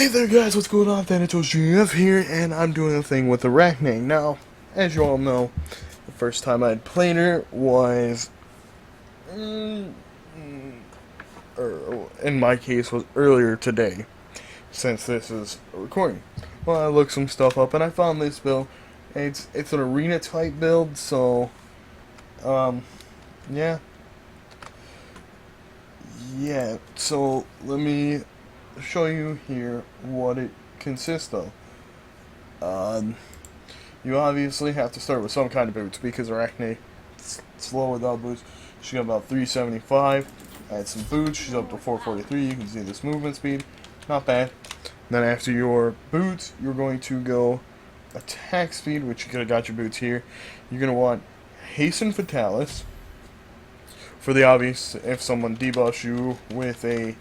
Hey there guys, what's going on? Thanatos GF here, and I'm doing a thing with arachne. Now, as you all know, the first time I'd played her was, in my case, was earlier today, since this is a recording. Well, I looked some stuff up, and I found this build. It's an arena type build, so, yeah. Yeah, so let me show you here what it consists of. Um, you obviously have to start with some kind of boots because arachne slow without boots. She got about 375. Add some boots. She's up to 443. You can see this movement speed, not bad. Then after your boots, you're going to go attack speed, which you could have got your boots here. You're going to want hasten fatalis for the obvious. If someone debuffs you with a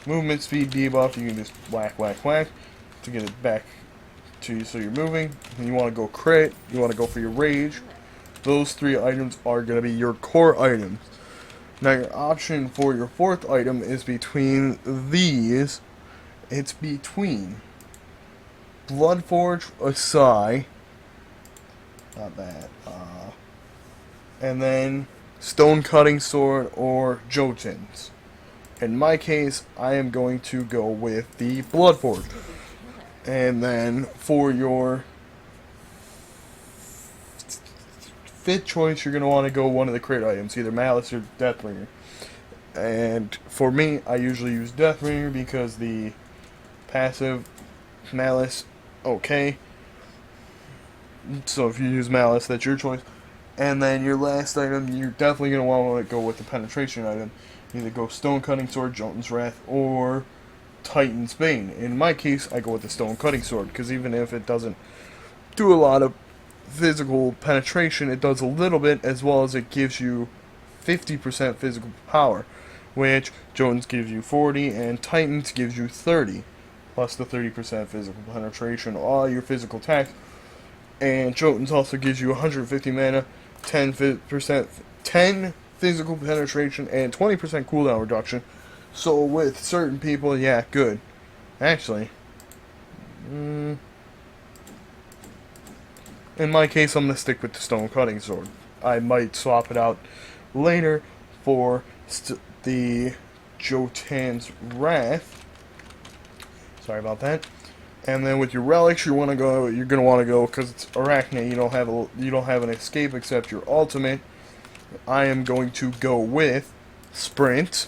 movement speed debuff, you can just whack, whack, whack to get it back to you so you're moving. And you want to go crit, you want to go for your rage. Those three items are going to be your core items. Now your option for your fourth item is between these. It's between Bloodforge, Asai, not bad, and then Stone Cutting Sword or Jotun's. In my case, I am going to go with the Bloodforge. And then for your fifth choice, you're going to want to go one of the crit items, either Malice or Deathbringer. And for me, I usually use Deathbringer because the passive Malice, okay. So if you use Malice, that's your choice. And then your last item, you're definitely going to want to go with the penetration item. Either go Stone Cutting Sword, Jotun's Wrath, or Titan's Bane. In my case, I go with the Stone Cutting Sword, because even if it doesn't do a lot of physical penetration, it does a little bit, as well as it gives you 50% physical power, which Jotun's gives you 40, and Titan's gives you 30, plus the 30% physical penetration, all your physical attacks. And Jotun's also gives you 150 mana, 10 physical penetration, and 20% cooldown reduction. So with certain people, yeah, good. Actually, in my case, I'm going to stick with the Stone Cutting Sword. I might swap it out later for the Jotun's Wrath. Sorry about that. And then with your relics, you're gonna want to go because it's arachne. You don't have an escape except your ultimate. I am going to go with Sprint,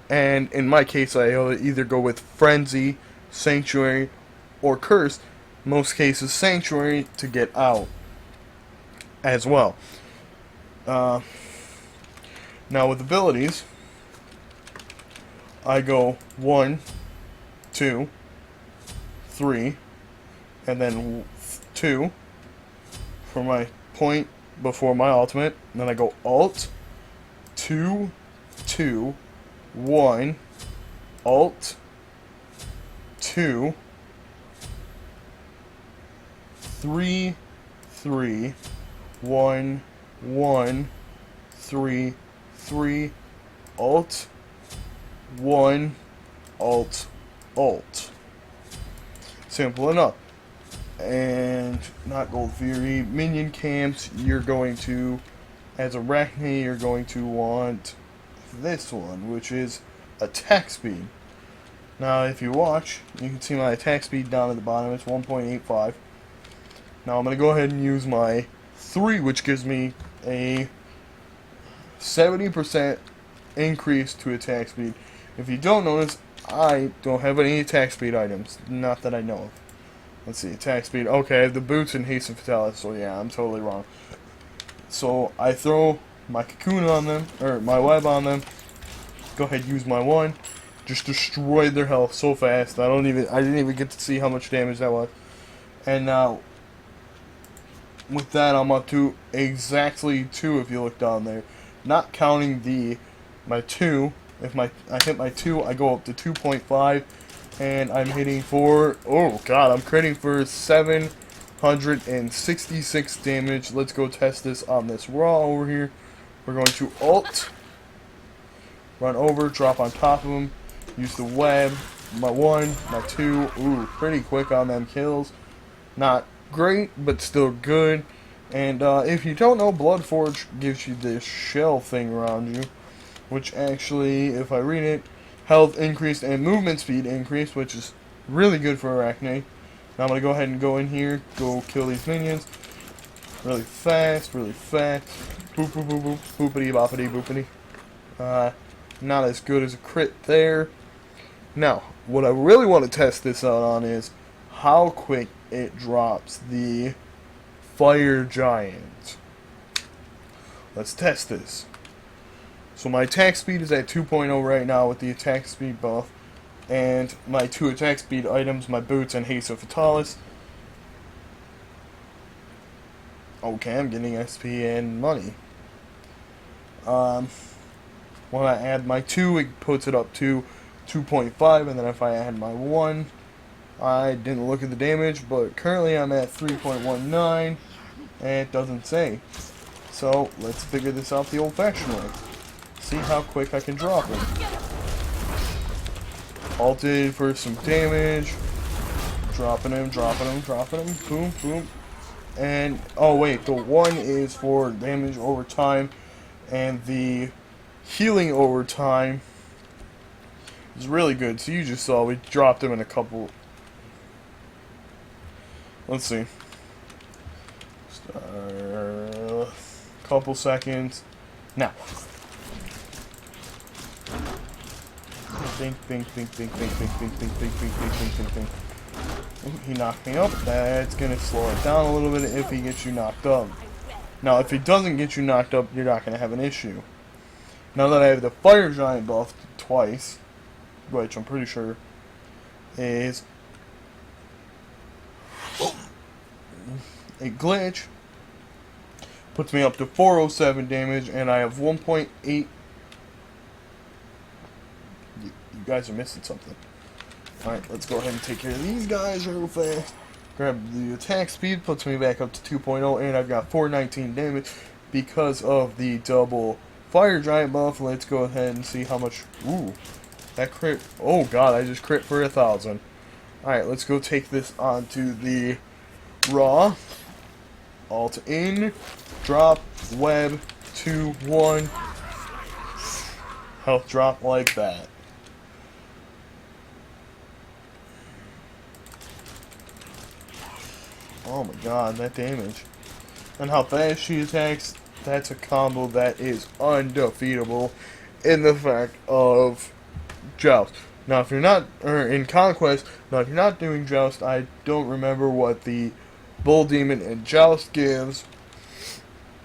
and in my case, I either go with Frenzy, Sanctuary, or Curse. Most cases, Sanctuary to get out as well. Now with abilities, I go 1, 2, 3, and then 2 for my point before my ultimate. And then I go Alt, 2, 2, 1, Alt, 2, 3, 3, 1, 1, 3, 3, Alt, 1, Alt, Alt. Simple enough. And not Gold Fury. Minion camps, you're going to, as arachne, you're going to want this one, which is attack speed. Now, if you watch, you can see my attack speed down at the bottom. It's 1.85. Now, I'm going to go ahead and use my 3, which gives me a 70% increase to attack speed. If you don't notice, I don't have any attack speed items. Not that I know of. Let's see, attack speed. Okay, I have the boots and haste and fatalis, so yeah, I'm totally wrong. So I throw my cocoon on them, or my web on them. Go ahead, use my 1. Just destroyed their health so fast. I didn't even get to see how much damage that was. And now, with that, I'm up to exactly 2 if you look down there. Not counting my 2. If I hit my 2, I go up to 2.5, and I'm hitting for, oh god, I'm critting for 766 damage. Let's go test this on this raw over here. We're going to Alt, run over, drop on top of him, use the web, my 1, my 2. Ooh, pretty quick on them kills. Not great, but still good. And if you don't know, Bloodforge gives you this shell thing around you, which actually, if I read it, health increased and movement speed increased, which is really good for arachne. Now I'm going to go ahead and go in here, go kill these minions. Really fast, really fast. Boop, boop, boop, boop, boopity, boppity, boopity. Not as good as a crit there. Now, what I really want to test this out on is how quick it drops the Fire Giant. Let's test this. So my attack speed is at 2.0 right now with the attack speed buff. And my 2 attack speed items, my boots and Haste of Fatalis. Okay, I'm getting XP and money. When I add my 2, it puts it up to 2.5, and then if I add my 1, I didn't look at the damage, but currently I'm at 3.19, and it doesn't say. So, let's figure this out the old-fashioned way. See how quick I can drop him. Ulted for some damage. Dropping him, dropping him, dropping him. Boom, boom. And, oh wait, the 1 is for damage over time, and the healing over time is really good. So you just saw we dropped him in a couple. Let's see. Couple seconds. Now. Think, think, think, think, think, think, think, think, think, think, think, think, think, think. He knocked me up. That's gonna slow it down a little bit if he gets you knocked up. Now, if he doesn't get you knocked up, you're not gonna have an issue. Now that I have the Fire Giant buffed twice, which I'm pretty sure is a glitch, puts me up to 407 damage, and I have 1.8. You guys are missing something. Alright, let's go ahead and take care of these guys real fast. Grab the attack speed, puts me back up to 2.0, and I've got 419 damage because of the double Fire Giant buff. Let's go ahead and see how much. Ooh, that crit. Oh god, I just crit for 1,000. Alright, let's go take this onto the Raw. Alt in, drop, web, 2, 1. Health drop like that. Oh my god, that damage. And how fast she attacks, that's a combo that is undefeatable in the fact of Joust. Now if you're not, or in Conquest, now if you're not doing Joust, I don't remember what the Bull Demon and Joust gives.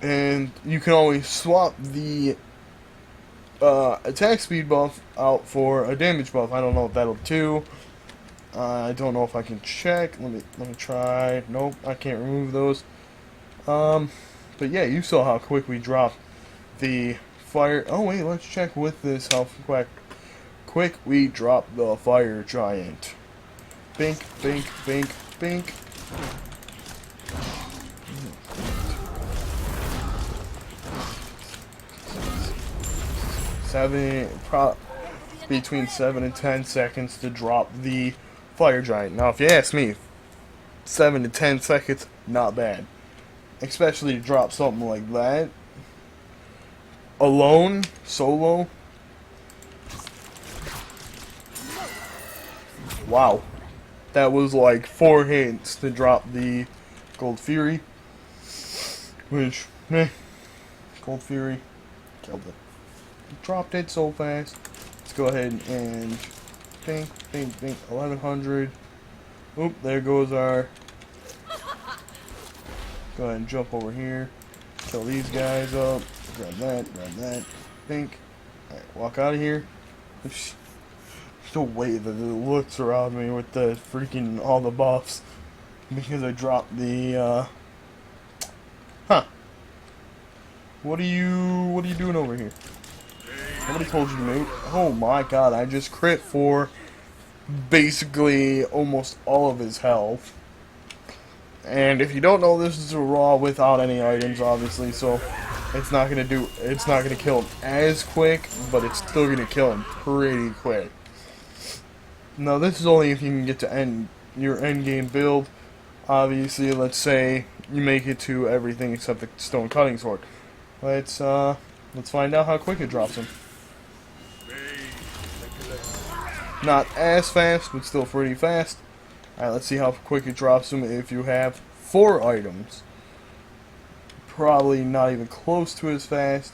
And you can always swap the attack speed buff out for a damage buff. I don't know if that'll do. I don't know if I can check. Let me try. Nope, I can't remove those. But yeah, you saw how quick we dropped the fire. Oh wait, let's check with this how quick we dropped the Fire Giant. Bink, bink, bink, bink. Between 7 and 10 seconds to drop the Fire Giant. Now, if you ask me, 7 to 10 seconds, not bad. Especially to drop something like that. Alone, solo. Wow. That was like 4 hits to drop the Gold Fury. Which, meh. Gold Fury killed it. Dropped it so fast. Let's go ahead and bink, bink, bink, 1100. Oop, there goes our. Go ahead and jump over here. Kill these guys up. Grab that, bink. Alright, walk out of here. There's no way that it looks around me with the freaking all the buffs. Because I dropped the What are you doing over here? Nobody told you to move. Oh my god, I just crit for basically almost all of his health. And if you don't know, this is a Raw without any items, obviously, so it's not gonna kill him as quick, but it's still gonna kill him pretty quick. Now this is only if you can get to your end game build. Obviously, let's say you make it to everything except the stone cutting sword. Let's find out how quick it drops him. Not as fast, but still pretty fast. Alright, let's see how quick it drops him if you have 4 items. Probably not even close to as fast.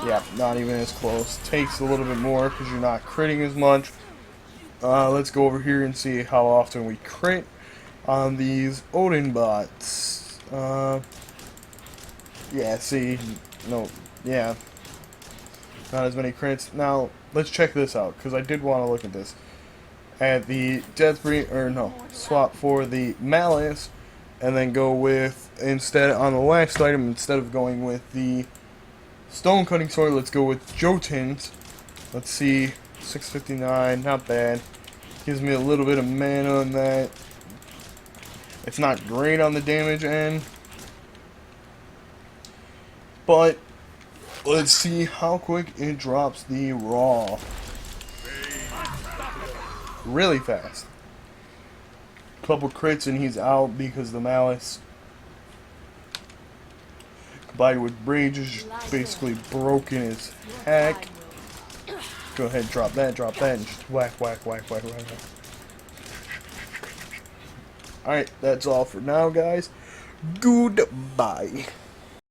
Yeah, not even as close. Takes a little bit more because you're not critting as much. Let's go over here and see how often we crit on these Odin bots. Yeah, see, no, yeah, not as many crits. Now, let's check this out, because I did want to look at this. At the swap for the Malice, and then go with, instead, on the last item, instead of going with the Stone Cutting Sword, let's go with Jotun's. Let's see, 659, not bad. Gives me a little bit of mana on that. It's not great on the damage end. But let's see how quick it drops the raw. Really fast. Couple crits and he's out because the Malice combined with Rage is just basically broken as heck. Go ahead, drop that, and just whack, whack, whack, whack, whack, whack. Alright, that's all for now, guys. Goodbye.